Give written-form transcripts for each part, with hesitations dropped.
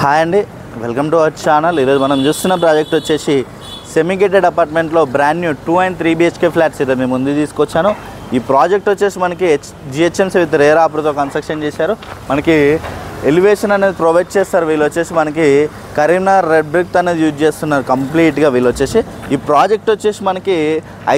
Hi అండి, welcome to our channel. ఈరోజు మనం చూస్తున్న ప్రాజెక్ట్ వచ్చేసి సెమీ గేటెడ్ అపార్ట్మెంట్లో brand new 2 and 3 BHK flats అయితే మేము ముందు తీసుకొచ్చాను. ఈ ప్రాజెక్ట్ వచ్చేసి మనకి GHMC విత్ రేరా ఆఫర్తో కన్స్ట్రక్షన్ చేశారు. మనకి ఎలివేషన్ అనేది ప్రొవైడ్ చేస్తారు. వీళ్ళు వచ్చేసి మనకి కరీంనగర్ రెడ్ బ్రిక్ అనేది యూజ్ చేస్తున్నారు కంప్లీట్గా. వీళ్ళు వచ్చేసి ఈ ప్రాజెక్ట్ వచ్చేసి మనకి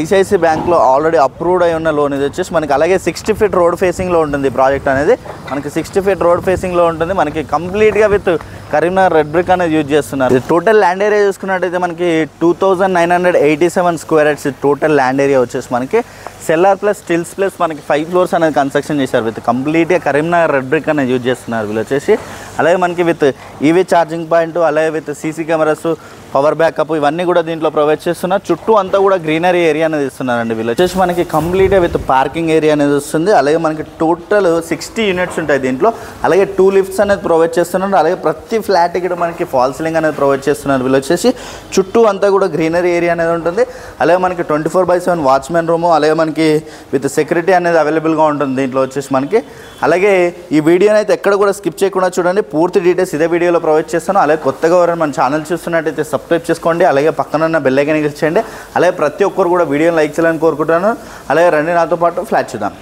ICICI బ్యాంక్లో ఆల్రెడీ అప్రూవ్డ్ అయి ఉన్న లోన్ ఇది వచ్చేసి మనకి. అలాగే 60 feet రోడ్ ఫేసింగ్లో ఉంటుంది ఈ ప్రాజెక్ట్ అనేది. మనకి 60 feet రోడ్ ఫేసింగ్లో ఉంటుంది. మనకి కంప్లీట్గా విత్ కరీంనగర్ రెడ్ బ్రిక్ అనేది యూజ్ చేస్తున్నారు. టోటల్ ల్యాండ్ ఏరియా చూసుకున్నట్టయితే మనకి 2987 square yards total land area వచ్చేసి మనకి. సెల్లార్ ప్లస్ స్టిల్స్ ప్లస్ మనకి 5 floors అనేది కన్స్ట్రక్షన్ చేశారు. విత్ కంప్లీట్గా కరీంనగర్ రెడ్ బ్రిక్ అనేది యూజ్ చేస్తున్నారు వీళ్ళు వచ్చేసి. అలాగే మనకి విత్ EV ఛార్జింగ్ పాయింట్, అలాగే with CC cameras, power backup ఇవన్నీ కూడా దీంట్లో ప్రొవైడ్ చేస్తున్నారు. చుట్టూ అంతా కూడా గ్రీనరీ ఏరియా అనేది ఇస్తున్నారండి వీళ్ళు వచ్చేసి. మనకి కంప్లీట్గా విత్ పార్కింగ్ ఏరియా అనేది వస్తుంది. అలాగే మనకి టోటల్ 60 units ఉంటాయి దీంట్లో. అలాగే 2 lifts అనేది ప్రొవైడ్ చేస్తున్నారు. అలాగే ప్రతి ఫ్లాట్ ఇక్కడ మనకి ఫాల్ సీలింగ్ అనేది ప్రొవైడ్ చేస్తున్నారు వీళ్ళు వచ్చేసి. చుట్టూ అంతా కూడా గ్రీనరీ ఏరియా అనేది ఉంటుంది. అలాగే మనకి 24/7 వాచ్మెన్ రూము, అలాగే మనకి విత్ సెక్యూరిటీ అనేది అవైలబుల్గా ఉంటుంది దీంట్లో వచ్చేసి మనకి. అలాగే ఈ వీడియోని అయితే ఎక్కడ కూడా స్కిప్ చేయకుండా చూడండి. పూర్తి డీటెయిల్స్ ఇదే వీడియోలో ప్రొవైడ్ చేస్తాను. అలాగే కొత్తగా ఎవరైనా మన ఛానల్ చూస్తున్నట్టయితే సబ్స్క్రైబ్ చేసుకోండి. అలాగే పక్కన ఉన్న బెల్ ఐకాన్ క్లిక్ చేయండి. అలాగే ప్రతి ఒక్కరు కూడా వీడియోని లైక్ చేయాలని కోరుకుంటున్నాను. అలాగే రండి నాతో పాటు ఫ్లాట్ చూద్దాం.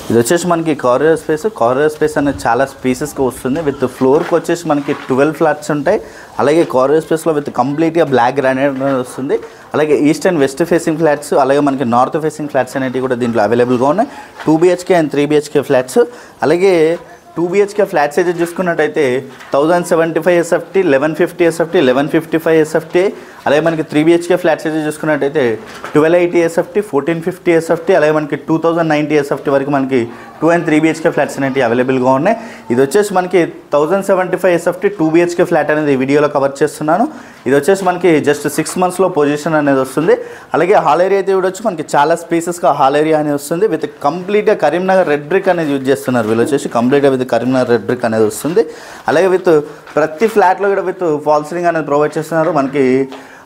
ఇది వచ్చేసి మనకి కారిడార్ స్పేస్. కారిడార్ స్పేస్ అనేది చాలా స్పేసెస్గా వస్తుంది. విత్ ఫ్లోర్కి వచ్చేసి మనకి 12 flats ఉంటాయి. అలాగే కారిడార్ స్పేస్లో విత్ కంప్లీట్గా బ్లాక్ గ్రానైట్ వస్తుంది. అలాగే east and west facing flats, అలాగే మనకి నార్త్ ఫేసింగ్ ఫ్లాట్స్ అనేవి కూడా దీంట్లో అవైలబుల్గా ఉన్నాయి. 2 BHK and 3 BHK ఫ్లాట్స్. అలాగే 2 BHK ఫ్లాట్స్ అయితే చూసుకున్నట్టయితే 1075 SFT, 1150 SFT, 1155 SFT. అలాగే మనకి 3 BHK ఫ్లాట్స్ అయితే చూసుకున్నట్టయితే 1280 SFT, 1450 SFT, అలాగే మనకి 2090 SFT వరకు మనకి 2 and 3 BHK ఫ్లాట్స్ అనేవి అవైలబుల్గా ఉన్నాయి. ఇది వచ్చేసి మనకి 1075 SFT 2 BHK ఫ్లాట్ అనేది ఈ వీడియోలో కవర్ చేస్తున్నాను. ఇది వచ్చేసి మనకి జస్ట్ 6 monthsలో పొజిషన్ అనేది వస్తుంది. అలాగే హాల్ ఏరియా అయితే వచ్చి మనకి చాలా స్పేసెస్గా హాల్ ఏరియా అనేది వస్తుంది. విత్ కంప్లీట్గా కరీంనగర్ రెడ్ బ్రిక్ అనేది యూజ్ చేస్తున్నారు వీళ్ళు వచ్చేసి. కంప్లీట్గా విత్ కరీంనగర్ రెడ్ బ్రిక్ అనేది వస్తుంది. అలాగే విత్ ప్రతి ఫ్లాట్లో కూడా విత్ ఫాల్ సీలింగ్ అనేది ప్రొవైడ్ చేస్తున్నారు మనకి.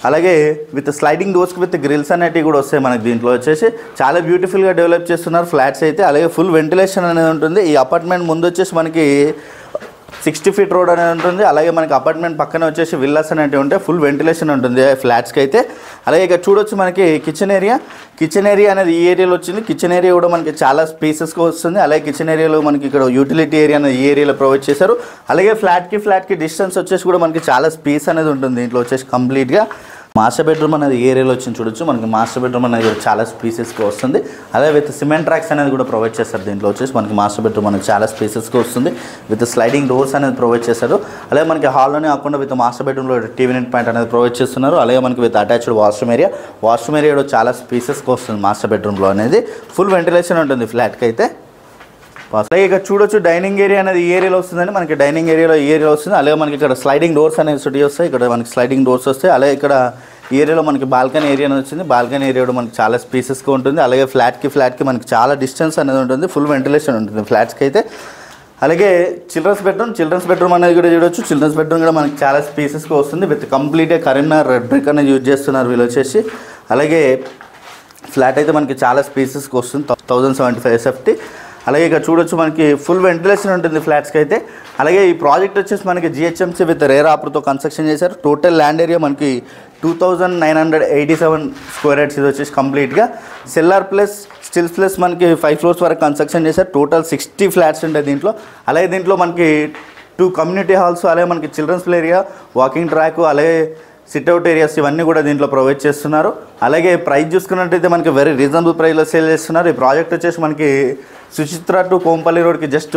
అలాగే విత్ స్లైడింగ్ డోర్స్కి విత్ గ్రిల్స్ అనేటివి కూడా వస్తాయి మనకి దీంట్లో వచ్చేసి. చాలా బ్యూటిఫుల్గా డెవలప్ చేస్తున్నారు ఫ్లాట్స్ అయితే. అలాగే ఫుల్ వెంటిలేషన్ అనేది ఉంటుంది. ఈ అపార్ట్మెంట్ ముందు వచ్చేసి మనకి 60 feet రోడ్ అనేది ఉంటుంది. అలాగే మనకి అపార్ట్మెంట్ పక్కన వచ్చేసి విల్లాస్ అనేవి ఉంటాయి. ఫుల్ వెంటిలేషన్ ఉంటుంది ఫ్లాట్స్కి అయితే. అలాగే ఇక్కడ చూడొచ్చు మనకి కిచెన్ ఏరియా అనేది ఈ ఏరియాలో వచ్చింది. కిచెన్ ఏరియా కూడా మనకి చాలా స్పేసెస్గా వస్తుంది. అలాగే కిచెన్ ఏరియాలో మనకి ఇక్కడ యూటిలిటీ ఏరియా అనేది ఈ ఏరియాలో ప్రొవైడ్ చేశారు. అలాగే ఫ్లాట్కి డిస్టెన్స్ వచ్చేసి కూడా మనకి చాలా స్పేస్ అనేది ఉంటుంది దీంట్లో వచ్చేసి కంప్లీట్గా. మాస్టర్ బెడ్రూమ్ అనేది ఈ ఏరియాలో వచ్చింది చూడొచ్చు. మనకి మాస్టర్ బెడ్రూమ్ అనేది చాలా స్పేసెస్గా వస్తుంది. అలాగే విత్ సిమెంట్ ట్రాక్స్ అనేది కూడా ప్రొవైడ్ చేస్తారు దీంట్లో వచ్చేసి. మనకి మాస్టర్ బెడ్రూమ్ అనేది చాలా స్పేసెస్గా వస్తుంది. విత్ స్లైడింగ్ డోర్స్ అనేది ప్రొవైడ్ చేస్తారు. అలాగే మనకి హాల్లోనే కాకుండా విత్ మాస్టర్ బెడ్రూమ్లో టీవీ యూనిట్ పాయింట్ అనేది ప్రొవైడ్ చేస్తున్నారు. అలాగే మనకి విత్ అటాచ్డ్ వాష్రూమ్ ఏరియా కూడా చాలా స్పేసెస్గా వస్తుంది మాస్టర్ బెడ్రూమ్లో అనేది. ఫుల్ వెంటిలేషన్ ఉంటుంది ఫ్లాట్కి అయితే. అలాగే ఇక్కడ చూడొచ్చు డైనింగ్ ఏరియా అనేది ఈ ఏరియాలో వస్తుందండి. మనకి డైనింగ్ ఏరియాలో ఈ ఏరియాలో వస్తుంది. అలాగే మనకి ఇక్కడ స్లైడింగ్ డోర్స్ అనేది సిటీ వస్తాయి. ఇక్కడ మనకి స్లైడింగ్ డోర్స్ వస్తాయి. అలాగే ఇక్కడ ఈ ఏరియాలో మనకి బాల్కనీ ఏరియా అనేది వచ్చింది. బాల్కనీ ఏరియా కూడా మనకి చాలా స్పేసెస్గా ఉంటుంది. అలాగే ఫ్లాట్కి మనకి చాలా డిస్టెన్స్ అనేది ఉంటుంది. ఫుల్ వెంటిలేషన్ ఉంటుంది ఫ్లాట్స్కి అయితే. అలాగే చిల్డ్రన్స్ బెడ్రూమ్ అనేది కూడా చూడొచ్చు. చిల్డ్రన్స్ బెడ్రూమ్ కూడా మనకి చాలా స్పేసెస్గా వస్తుంది. విత్ కంప్లీట్గా కరీంనగర్ రెడ్ బ్రిక్ అనేది యూజ్ చేస్తున్నారు వీళ్ళు వచ్చేసి. అలాగే ఫ్లాట్ అయితే మనకి చాలా స్పేసెస్గా వస్తుంది. 1075 SFT. అలాగే ఇక్కడ చూడొచ్చు మనకి ఫుల్ వెంటిలేషన్ ఉంటుంది ఫ్లాట్స్కి అయితే. అలాగే ఈ ప్రాజెక్ట్ వచ్చేసి మనకి GHMC విత్ రేరా ఆఫర్తో కన్స్ట్రక్షన్ చేశారు. టోటల్ ల్యాండ్ ఏరియా మనకి 2987 స్క్వేర్ యార్డ్స్ ఇది వచ్చేసి కంప్లీట్గా. సెల్లార్ ప్లస్ స్టిల్స్ ప్లస్ మనకి 5 floors వరకు కన్స్ట్రక్షన్ చేశారు. టోటల్ 60 flats ఉంటాయి దీంట్లో. అలాగే దీంట్లో మనకి 2 community halls, అలాగే మనకి childrens play area, walking track, అలాగే సిట్అవుట్ ఏరియాస్ ఇవన్నీ కూడా దీంట్లో ప్రొవైడ్ చేస్తున్నారు. అలాగే ప్రైస్ చూసుకున్నట్టయితే మనకి వెరీ రీజనబుల్ ప్రైస్లో సేల్ చేస్తున్నారు. ఈ ప్రాజెక్ట్ వచ్చేసి మనకి సుచిత్ర టు కోంపల్లి రోడ్కి జస్ట్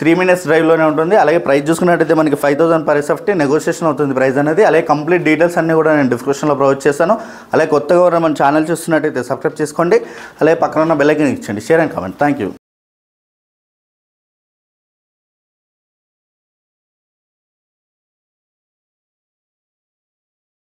3 minutes డ్రైవ్లోనే ఉంటుంది. అలాగే ప్రైస్ చూసుకున్నట్టయితే మనకి 5000 per SFT నెగోషియేషన్ అవుతుంది ప్రైస్ అనేది. అలాగే కంప్లీట్ డీటెయిల్స్ అన్నీ కూడా నేను డిస్క్రిప్షన్లో ప్రొవైడ్ చేస్తాను. అలాగే కొత్తగా మన ఛానల్ చూస్తున్నట్టయితే సబ్స్క్రైబ్ చేసుకోండి. అలాగే పక్కన ఉన్న బెల్ ఐకాన్ ఇచ్చండి. Share and comment. Thank you.